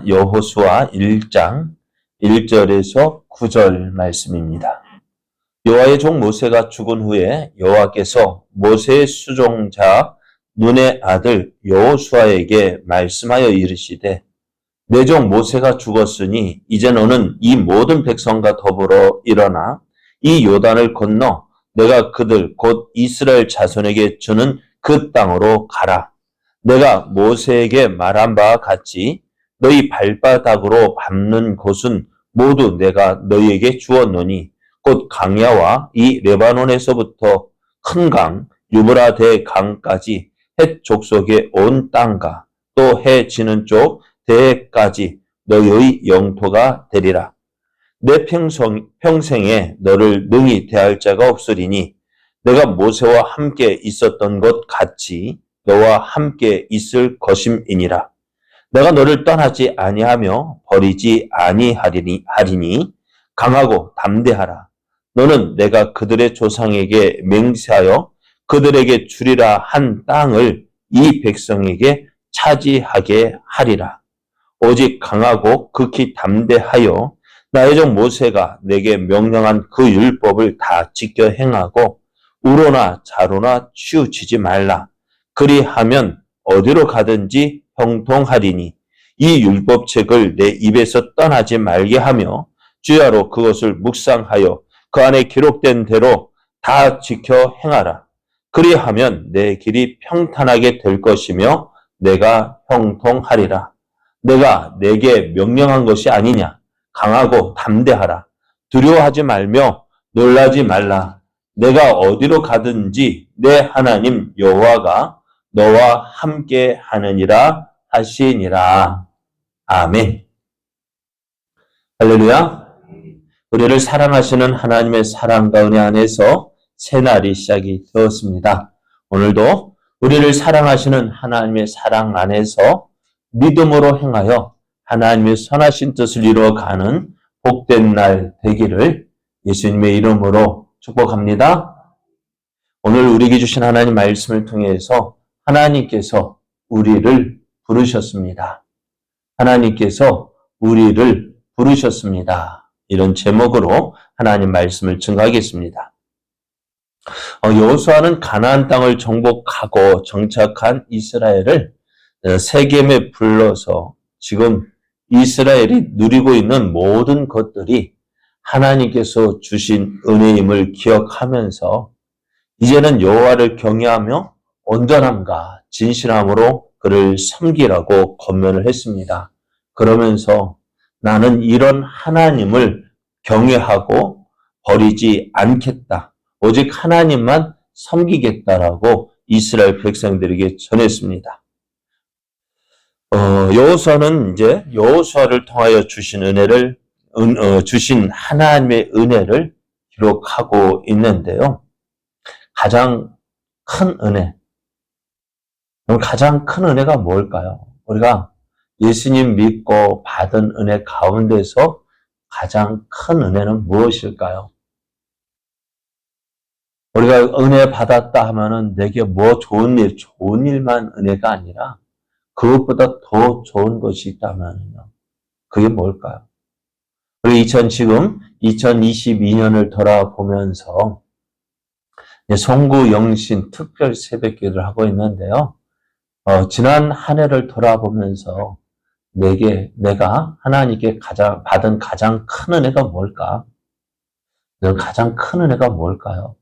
여호수아 1장 1절에서 9절 말씀입니다. 여호와의 종 모세가 죽은 후에 여호와께서 모세의 수종자 눈의 아들 여호수아에게 말씀하여 이르시되 내 종 모세가 죽었으니 이제 너는 이 모든 백성과 더불어 일어나 이 요단을 건너 내가 그들 곧 이스라엘 자손에게 주는 그 땅으로 가라. 내가 모세에게 말한 바와 같이 너희 발바닥으로 밟는 곳은 모두 내가 너희에게 주었노니 곧 강야와 이 레바논에서부터 큰 강 유브라데 강까지 헷 족속의 온 땅과 또 해 지는 쪽 대해까지 너희의 영토가 되리라. 내 평생에 너를 능히 대할 자가 없으리니 내가 모세와 함께 있었던 것 같이 너와 함께 있을 것임이니라. 내가 너를 떠나지 아니하며 버리지 아니하리니 강하고 담대하라. 너는 내가 그들의 조상에게 맹세하여 그들에게 주리라 한 땅을 이 백성에게 차지하게 하리라. 오직 강하고 극히 담대하여 나의 종 모세가 내게 명령한 그 율법을 다 지켜 행하고 우로나 좌로나 치우치지 말라. 그리하면 어디로 가든지 형통하리니 이 율법책을 내 입에서 떠나지 말게 하며 주야로 그것을 묵상하여 그 안에 기록된 대로 다 지켜 행하라. 그리하면 내 길이 평탄하게 될 것이며 내가 형통하리라. 내가 내게 명령한 것이 아니냐. 강하고 담대하라. 두려워하지 말며 놀라지 말라. 내가 어디로 가든지 내 하나님 여호와가 너와 함께 하느니라 하시니라. 아멘. 할렐루야. 우리를 사랑하시는 하나님의 사랑과 은혜 안에서 새날이 시작이 되었습니다. 오늘도 우리를 사랑하시는 하나님의 사랑 안에서 믿음으로 행하여 하나님의 선하신 뜻을 이루어가는 복된 날 되기를 예수님의 이름으로 축복합니다. 오늘 우리에게 주신 하나님 말씀을 통해서 하나님께서 우리를 부르셨습니다. 하나님께서 우리를 부르셨습니다. 이런 제목으로 하나님 말씀을 증거하겠습니다. 여호수아는 가나안 땅을 정복하고 정착한 이스라엘을 세겜에 불러서 지금 이스라엘이 누리고 있는 모든 것들이 하나님께서 주신 은혜임을 기억하면서 이제는 여호와를 경외하며 온전함과 진실함으로 그를 섬기라고 권면을 했습니다. 그러면서 나는 이런 하나님을 경외하고 버리지 않겠다. 오직 하나님만 섬기겠다라고 이스라엘 백성들에게 전했습니다. 여호수아는 이제 여호수아를 통하여 주신 은혜를 주신 하나님의 은혜를 기록하고 있는데요. 가장 큰 은혜. 가장 큰 은혜가 뭘까요? 우리가 예수님 믿고 받은 은혜 가운데서 가장 큰 은혜는 무엇일까요? 우리가 은혜 받았다 하면은 내게 뭐 좋은 일만 은혜가 아니라 그것보다 더 좋은 것이 있다면요. 그게 뭘까요? 우리 지금 2022년을 돌아보면서 송구 영신 특별 새벽기도를 하고 있는데요. 지난 한 해를 돌아보면서 내가 하나님께 받은 가장 큰 은혜가 뭘까? 가장 큰 은혜가 뭘까요?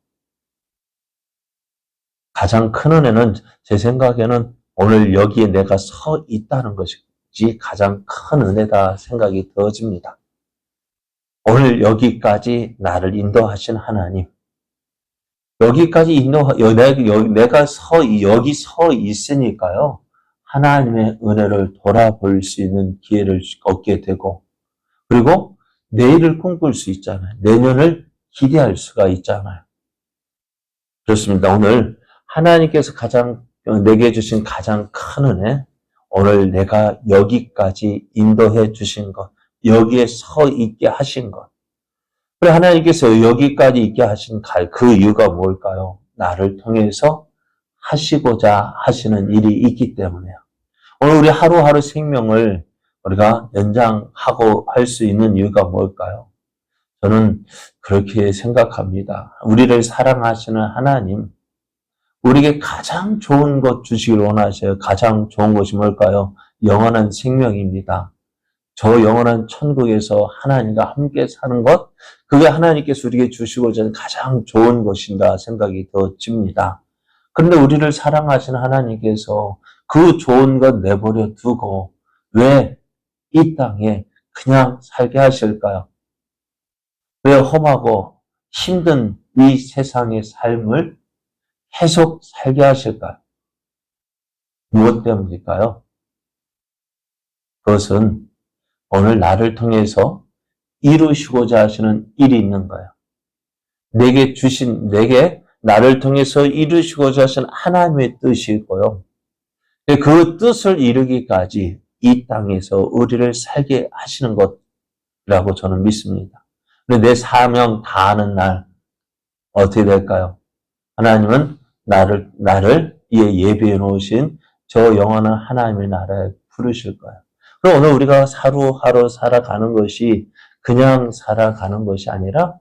가장 큰 은혜는 제 생각에는 오늘 여기에 내가 서 있다는 것이 가장 큰 은혜다 생각이 되어집니다. 오늘 여기까지 나를 인도하신 하나님, 여기까지 내가 여기 서 있으니까요. 하나님의 은혜를 돌아볼 수 있는 기회를 얻게 되고, 그리고 내일을 꿈꿀 수 있잖아요. 내년을 기대할 수가 있잖아요. 그렇습니다. 오늘 하나님께서 내게 주신 가장 큰 은혜, 오늘 내가 여기까지 인도해 주신 것, 여기에 서 있게 하신 것. 그래, 하나님께서 여기까지 있게 하신 그 이유가 뭘까요? 나를 통해서 하시고자 하시는 일이 있기 때문에요. 오늘 우리 하루하루 생명을 우리가 연장하고 할 수 있는 이유가 뭘까요? 저는 그렇게 생각합니다. 우리를 사랑하시는 하나님, 우리에게 가장 좋은 것 주시길 원하셔요. 가장 좋은 것이 뭘까요? 영원한 생명입니다. 저 영원한 천국에서 하나님과 함께 사는 것, 그게 하나님께서 우리에게 주시고자 하는 가장 좋은 것인가 생각이 듭니다. 그런데 우리를 사랑하시는 하나님께서 그 좋은 것 내버려 두고 왜 이 땅에 그냥 살게 하실까요? 왜 험하고 힘든 이 세상의 삶을 계속 살게 하실까요? 무엇 때문일까요? 그것은 오늘 나를 통해서 이루시고자 하시는 일이 있는 거예요. 내게 나를 통해서 이루시고자 하시는 하나님의 뜻이 있고요. 그 뜻을 이루기까지 이 땅에서 우리를 살게 하시는 것이라고 저는 믿습니다. 근데 내 사명 다하는 날 어떻게 될까요? 하나님은 나를 예비해 놓으신 저 영원한 하나님의 나라에 부르실 거예요. 그럼 오늘 우리가 하루하루 살아가는 것이 그냥 살아가는 것이 아니라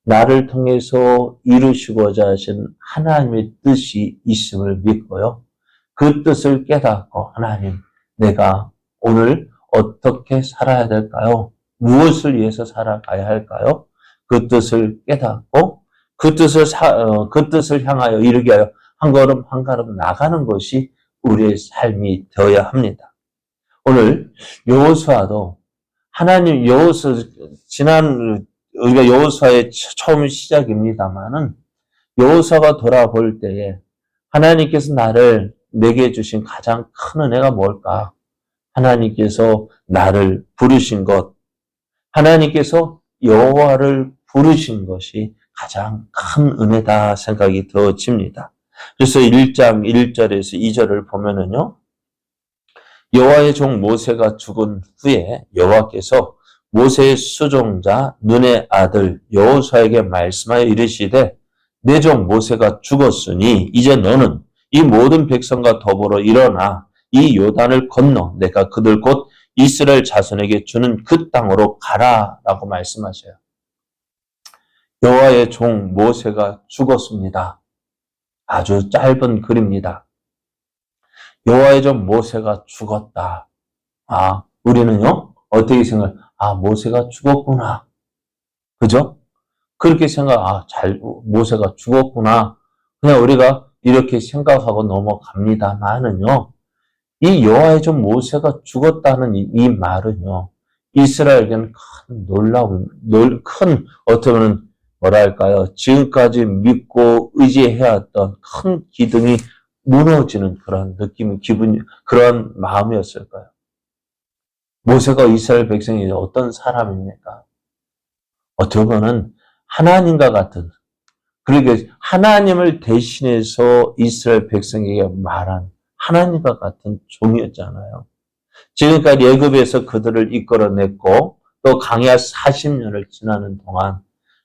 나를 통해서 이루시고자 하신 하나님의 뜻이 있음을 믿고요. 그 뜻을 깨닫고 하나님, 내가 오늘 어떻게 살아야 될까요? 무엇을 위해서 살아가야 할까요? 그 뜻을 깨닫고 그 뜻을 향하여 이르게 하여 한 걸음 한 걸음 나가는 것이 우리의 삶이 되어야 합니다. 오늘 여호수아도 하나님 우리가 여호수아의 처음 시작입니다만은 여호수아가 돌아볼 때에 하나님께서 내게 주신 가장 큰 은혜가 뭘까? 하나님께서 나를 부르신 것, 하나님께서 여호와를 부르신 것이 가장 큰 은혜다 생각이 들어집니다. 그래서 1장 1절에서 2절을 보면은요. 여호와의 종 모세가 죽은 후에 여호와께서 모세의 수종자 눈의 아들 여호수아에게 말씀하여 이르시되 내 종 모세가 죽었으니 이제 너는 이 모든 백성과 더불어 일어나 이 요단을 건너 내가 그들 곧 이스라엘 자손에게 주는 그 땅으로 가라라고 말씀하셔요. 여호와의 종 모세가 죽었습니다. 아주 짧은 글입니다. 여호와의 종 모세가 죽었다. 우리는요 어떻게 생각해요? 모세가 죽었구나. 그죠? 그렇게 모세가 죽었구나. 그냥 우리가 이렇게 생각하고 넘어갑니다만은요. 이 여호와의 종 모세가 죽었다는 이 말은요. 이스라엘에게는 큰 어떻게 보면 뭐랄까요. 지금까지 믿고 의지해왔던 큰 기둥이 무너지는 그런 그런 마음이었을까요? 모세가 이스라엘 백성이 어떤 사람입니까? 어떻게 보면 하나님과 같은, 그러게 하나님을 대신해서 이스라엘 백성에게 말한 하나님과 같은 종이었잖아요. 지금까지 애굽에서 그들을 이끌어냈고 또 광야 40년을 지나는 동안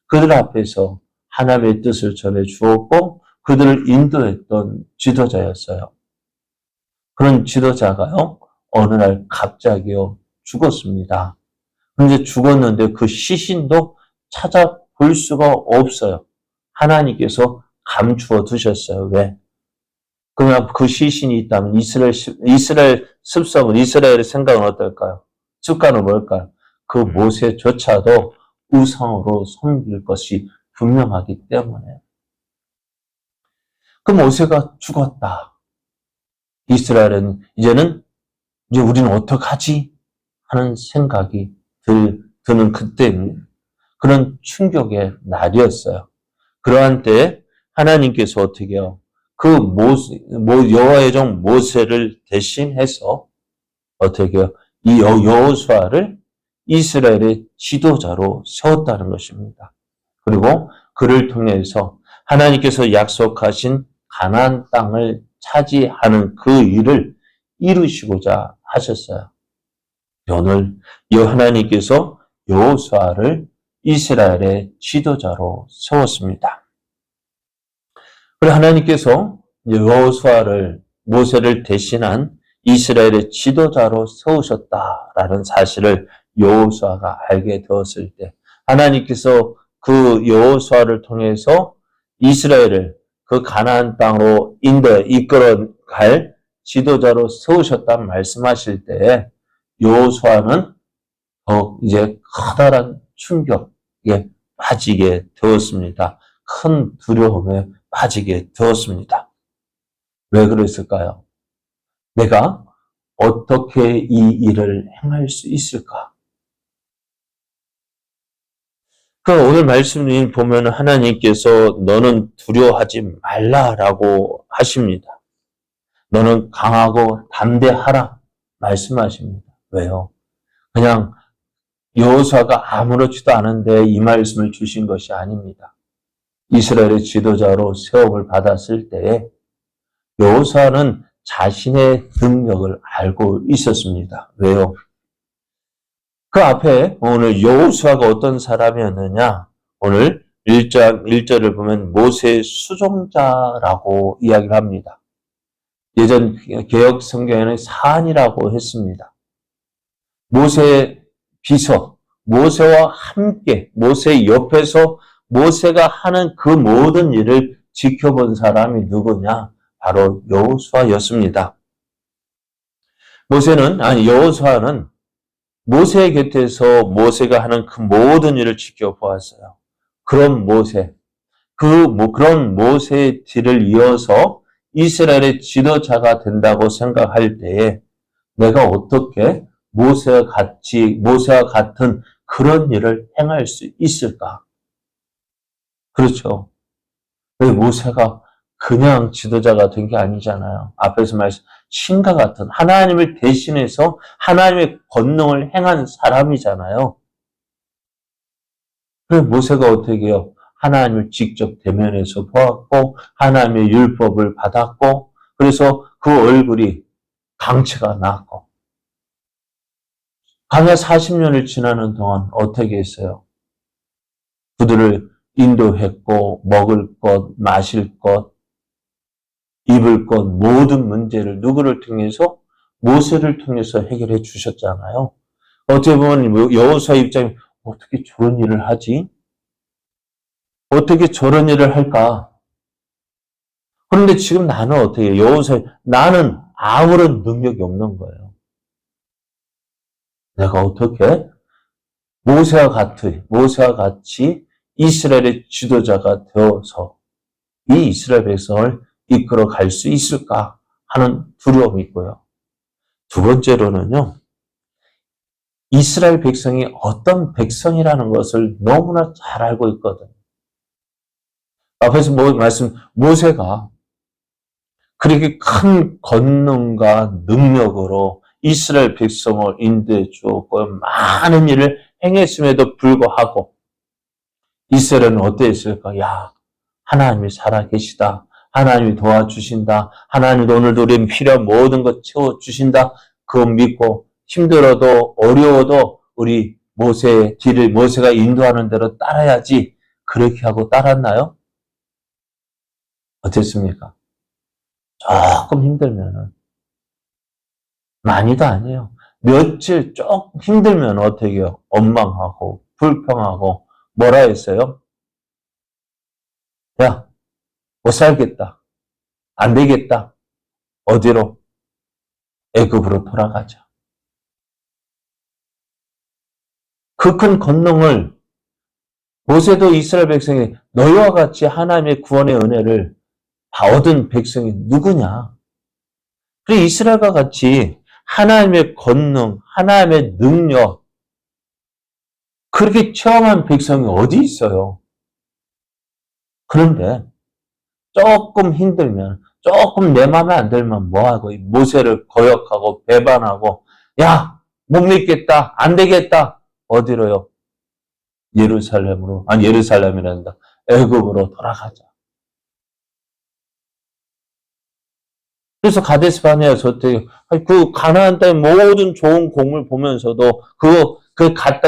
그들 앞에서 하나님의 뜻을 전해 주었고 그들을 인도했던 지도자였어요. 그런 지도자가요, 어느 날 갑자기요, 죽었습니다. 그런데 죽었는데 그 시신도 찾아볼 수가 없어요. 하나님께서 감추어 두셨어요. 왜? 그러면 그 시신이 있다면 이스라엘의 생각은 어떨까요? 습관은 뭘까요? 그 모세조차도 우상으로 섬길 것이 분명하기 때문에. 그 모세가 죽었다. 이스라엘은 이제 우리는 어떡하지? 하는 생각이 드는 그때입니다. 그런 충격의 날이었어요. 그러한 때에 하나님께서 어떻게 해요? 여호와의 종 모세를 대신해서 어떻게 해요? 이 여호수아를 이스라엘의 지도자로 세웠다는 것입니다. 그리고 그를 통해서 하나님께서 약속하신 가나안 땅을 차지하는 그 일을 이루시고자 하셨어요. 오늘 하나님께서 여호수아를 이스라엘의 지도자로 세웠습니다. 그리고 하나님께서 모세를 대신한 이스라엘의 지도자로 세우셨다라는 사실을 여호수아가 알게 되었을 때 하나님께서 그 여호수아를 통해서 이스라엘을 그 가나안 땅으로 이끌어 갈 지도자로 세우셨다는 말씀하실 때 여호수아는 이제 커다란 충격에 빠지게 되었습니다. 큰 두려움에 빠지게 되었습니다. 왜 그랬을까요? 내가 어떻게 이 일을 행할 수 있을까? 오늘 말씀을 보면 하나님께서 너는 두려워하지 말라라고 하십니다. 너는 강하고 담대하라 말씀하십니다. 왜요? 그냥 여호수아가 아무렇지도 않은데 이 말씀을 주신 것이 아닙니다. 이스라엘의 지도자로 세움을 받았을 때에 여호수아는 자신의 능력을 알고 있었습니다. 왜요? 그 앞에 오늘 여호수아가 어떤 사람이었느냐? 오늘 1장 1절을 보면 모세의 수종자라고 이야기를 합니다. 예전 개역 성경에는 사안이라고 했습니다. 모세의 비서, 모세와 함께 모세 옆에서 모세가 하는 그 모든 일을 지켜본 사람이 누구냐? 바로 여호수아였습니다. 여호수아는 모세의 곁에서 모세가 하는 그 모든 일을 지켜보았어요. 그런 그런 모세의 뒤를 이어서 이스라엘의 지도자가 된다고 생각할 때에 내가 어떻게 모세와 같은 그런 일을 행할 수 있을까? 그렇죠. 왜 모세가 그냥 지도자가 된 게 아니잖아요. 앞에서 말씀 신과 같은 하나님을 대신해서 하나님의 권능을 행한 사람이잖아요. 그래서 모세가 어떻게 해요? 하나님을 직접 대면해서 보았고 하나님의 율법을 받았고 그래서 그 얼굴이 강체가 났고 광야 40년을 지나는 동안 어떻게 했어요? 그들을 인도했고 먹을 것, 마실 것, 입을 것 모든 문제를 누구를 통해서? 모세를 통해서 해결해 주셨잖아요. 어떻게 보면 여호수아 입장에 어떻게 저런 일을 하지? 어떻게 저런 일을 할까? 그런데 지금 나는 어떻게 해요? 나는 아무런 능력이 없는 거예요. 내가 어떻게 모세와 같이 이스라엘의 지도자가 되어서 이 이스라엘 백성을 이끌어 갈 수 있을까 하는 두려움이 있고요. 두 번째로는요. 이스라엘 백성이 어떤 백성이라는 것을 너무나 잘 알고 있거든요. 앞에서 모세가 그렇게 큰 권능과 능력으로 이스라엘 백성을 인도해 주었고 많은 일을 행했음에도 불구하고 이스라엘은 어땠을까? 야, 하나님이 살아계시다. 하나님이 도와주신다. 하나님이 오늘도 우리 필요한 모든 것 채워주신다. 그거 믿고 힘들어도 어려워도 우리 모세의 뒤를 모세가 인도하는 대로 따라야지. 그렇게 하고 따랐나요? 어땠습니까? 조금 힘들면은 많이도 아니에요. 며칠 조금 힘들면 어떻게 해요? 원망하고 불평하고 뭐라 했어요? 야, 못 살겠다. 안 되겠다. 어디로? 애굽으로 돌아가자. 그 큰 권능을 모세도 이스라엘 백성이 너희와 같이 하나님의 구원의 은혜를 얻은 백성이 누구냐? 그리고 이스라엘과 같이 하나님의 권능, 하나님의 능력 그렇게 체험한 백성이 어디 있어요? 그런데 조금 힘들면 조금 내 마음에 안 들면 뭐하고 모세를 거역하고 배반하고 야, 못 믿겠다. 안 되겠다. 어디로요? 예루살렘이란다. 애굽으로 돌아가자. 그래서 가데스 바네아에서 어떻게 그 가나안 땅의 모든 좋은 공을 보면서도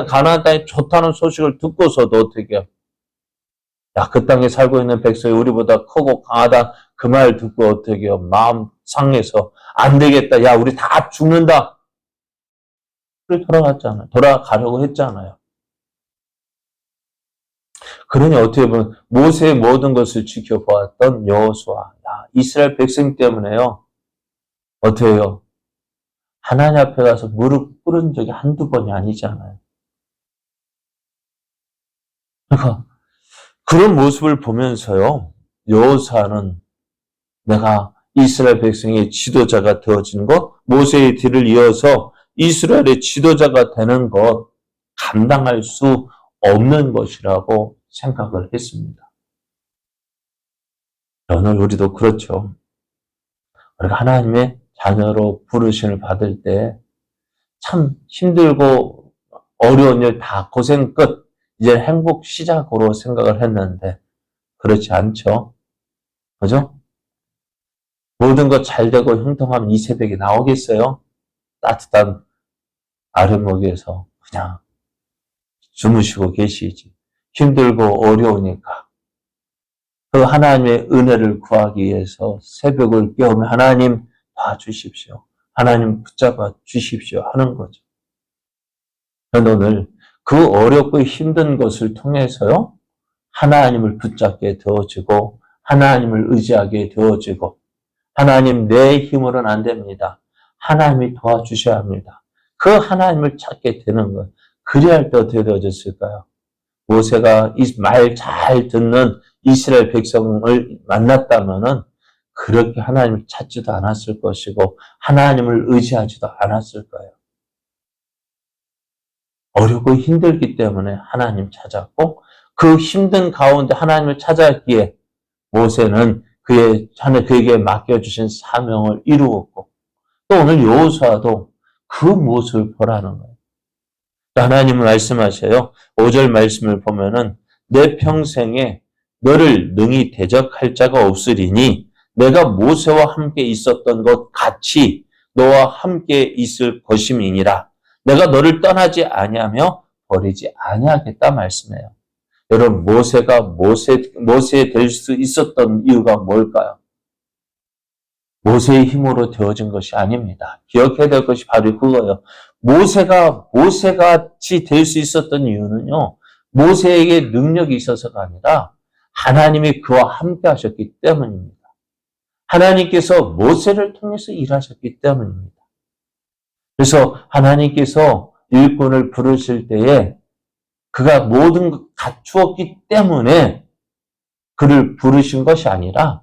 가나안 땅이 좋다는 소식을 듣고서도 어떻게 해요? 야, 그 땅에 살고 있는 백성이 우리보다 크고 강하다 그 말 듣고 어떻게 해요? 마음 상해서 안 되겠다. 야, 우리 다 죽는다. 그래 돌아갔잖아요. 돌아가려고 했잖아요. 그러니 어떻게 보면 모세의 모든 것을 지켜보았던 여호수아, 이스라엘 백성 때문에요. 어떻게 해요? 하나님 앞에 가서 무릎 꿇은 적이 한두 번이 아니잖아요. 그러니까 그런 모습을 보면서요. 여호수아는 내가 이스라엘 백성의 지도자가 되어진 것, 모세의 뒤를 이어서 이스라엘의 지도자가 되는 것 감당할 수 없는 것이라고 생각을 했습니다. 오늘 우리도 그렇죠. 우리가 하나님의 자녀로 부르심을 받을 때 참 힘들고 어려운 일 다 고생 끝, 이제 행복 시작으로 생각을 했는데 그렇지 않죠. 그죠? 모든 것 잘 되고 형통하면 이 새벽에 나오겠어요? 따뜻한 아랫목에서 그냥 주무시고 계시지. 힘들고 어려우니까. 그 하나님의 은혜를 구하기 위해서 새벽을 깨우며 하나님 봐주십시오. 하나님 붙잡아 주십시오 하는 거죠. 그런데 오늘 그 어렵고 힘든 것을 통해서요. 하나님을 붙잡게 되어지고 하나님을 의지하게 되어지고 하나님 내 힘으로는 안 됩니다. 하나님이 도와주셔야 합니다. 그 하나님을 찾게 되는 것. 그래야 할 때 어떻게 되어졌을까요? 모세가 이 말 잘 듣는 이스라엘 백성을 만났다면은 그렇게 하나님을 찾지도 않았을 것이고 하나님을 의지하지도 않았을 거예요. 어렵고 힘들기 때문에 하나님 찾았고 그 힘든 가운데 하나님을 찾았기에 모세는 그에게 맡겨주신 사명을 이루었고 또 오늘 여호수아도 그 모습을 보라는 거예요. 하나님은 말씀하셔요. 5절 말씀을 보면은 내 평생에 너를 능히 대적할 자가 없으리니 내가 모세와 함께 있었던 것 같이 너와 함께 있을 것임이니라. 내가 너를 떠나지 아니하며 버리지 아니하겠다 말씀해요. 여러분 모세가 모세 될 수 있었던 이유가 뭘까요? 모세의 힘으로 되어진 것이 아닙니다. 기억해야 될 것이 바로 그거예요. 모세가 모세같이 될 수 있었던 이유는요. 모세에게 능력이 있어서가 아니라 하나님이 그와 함께 하셨기 때문입니다. 하나님께서 모세를 통해서 일하셨기 때문입니다. 그래서 하나님께서 일꾼을 부르실 때에 그가 모든 것 갖추었기 때문에 그를 부르신 것이 아니라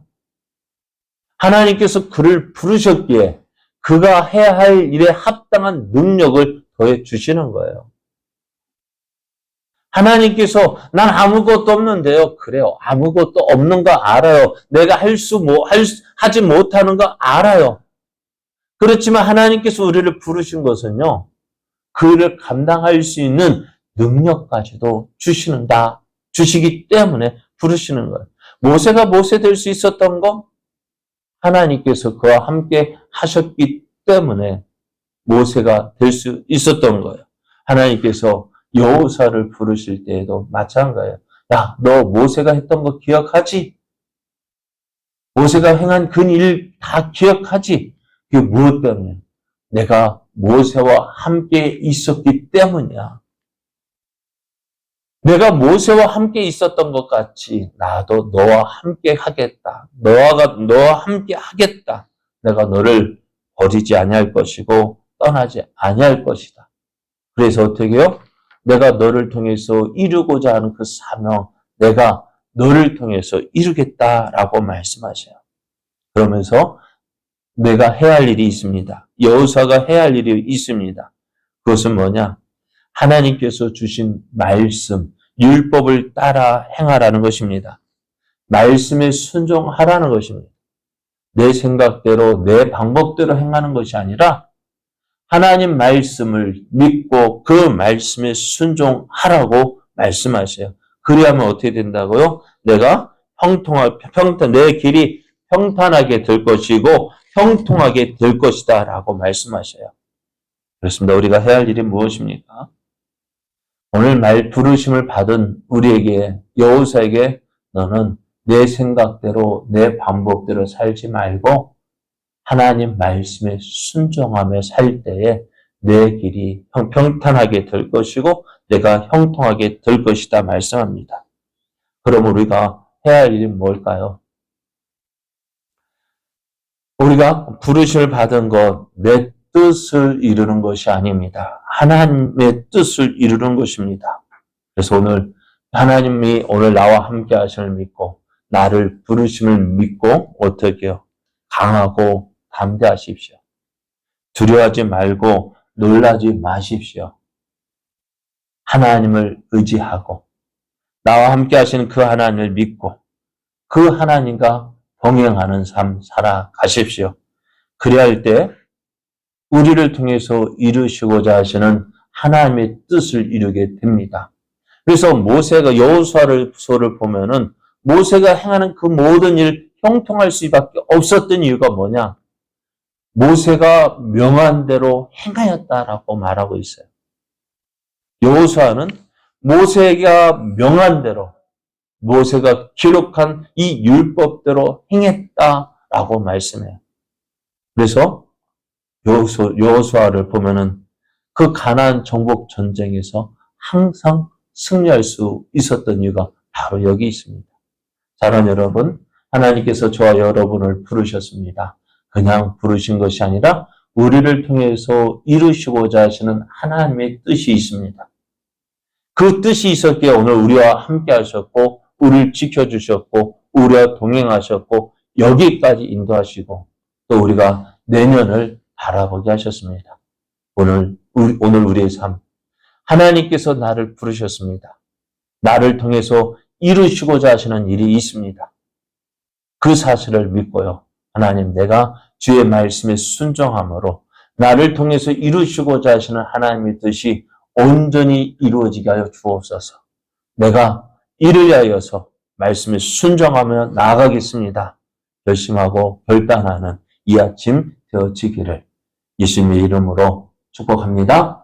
하나님께서 그를 부르셨기에 그가 해야 할 일에 합당한 능력을 더해 주시는 거예요. 하나님께서 난 아무것도 없는데요. 그래요. 아무것도 없는 거 알아요. 내가 하지 못하는 거 알아요. 그렇지만 하나님께서 우리를 부르신 것은요. 그 일을 감당할 수 있는 능력까지도 주시기 때문에 부르시는 거예요. 모세가 모세 될 수 있었던 거 하나님께서 그와 함께 하셨기 때문에 모세가 될 수 있었던 거예요. 하나님께서 여호수아를 부르실 때에도 마찬가지예요. 야, 너 모세가 했던 거 기억하지? 모세가 행한 그 일 다 기억하지? 그게 무엇 때문에? 내가 모세와 함께 있었기 때문이야. 내가 모세와 함께 있었던 것 같이 나도 너와 함께 하겠다. 너와 함께 하겠다. 내가 너를 버리지 아니할 것이고 떠나지 아니할 것이다. 그래서 어떻게 해요? 내가 너를 통해서 이루고자 하는 그 사명, 내가 너를 통해서 이루겠다라고 말씀하셔요. 그러면서 내가 해야 할 일이 있습니다. 여호수아가 해야 할 일이 있습니다. 그것은 뭐냐? 하나님께서 주신 말씀, 율법을 따라 행하라는 것입니다. 말씀에 순종하라는 것입니다. 내 생각대로, 내 방법대로 행하는 것이 아니라 하나님 말씀을 믿고 그 말씀에 순종하라고 말씀하세요. 그래야만 어떻게 된다고요? 내 길이 평탄하게 될 것이고 형통하게 될 것이다 라고 말씀하셔요. 그렇습니다. 우리가 해야 할 일이 무엇입니까? 오늘 부르심을 받은 우리에게, 여호수아에게 너는 내 생각대로 내 방법대로 살지 말고 하나님 말씀에 순종하며 살 때에 내 길이 평탄하게 될 것이고 내가 형통하게 될 것이다 말씀합니다. 그럼 우리가 해야 할 일이 뭘까요? 우리가 부르심을 받은 것, 내 뜻을 이루는 것이 아닙니다. 하나님의 뜻을 이루는 것입니다. 그래서 오늘 하나님이 오늘 나와 함께 하심을 믿고 나를 부르심을 믿고 어떻게 해요? 강하고 담대하십시오. 두려워하지 말고 놀라지 마십시오. 하나님을 의지하고 나와 함께 하시는 그 하나님을 믿고 그 하나님과 동행하는 삶 살아가십시오. 그래야 할 때 우리를 통해서 이루시고자 하시는 하나님의 뜻을 이루게 됩니다. 그래서 모세가 여호수아를 보면은 모세가 행하는 그 모든 일 형통할 수밖에 없었던 이유가 뭐냐? 모세가 명한 대로 행하였다라고 말하고 있어요. 여호수아는 모세가 명한 대로 모세가 기록한 이 율법대로 행했다라고 말씀해요. 그래서 여호수아를 보면은 그 가나안 정복 전쟁에서 항상 승리할 수 있었던 이유가 바로 여기 있습니다. 사랑하는 여러분, 하나님께서 저와 여러분을 부르셨습니다. 그냥 부르신 것이 아니라 우리를 통해서 이루시고자 하시는 하나님의 뜻이 있습니다. 그 뜻이 있었기에 오늘 우리와 함께 하셨고 우리를 지켜주셨고 우리와 동행하셨고 여기까지 인도하시고 또 우리가 내년을 바라보게 하셨습니다. 오늘 우리의 삶, 하나님께서 나를 부르셨습니다. 나를 통해서 이루시고자 하시는 일이 있습니다. 그 사실을 믿고요. 하나님, 내가 주의 말씀에 순종함으로 나를 통해서 이루시고자 하시는 하나님의 뜻이 온전히 이루어지게 하여 주옵소서. 내가 이를 위하여서 말씀에 순종하며 나아가겠습니다. 결심하고 결단하는 이 아침 되어지기를 예수님의 이름으로 축복합니다.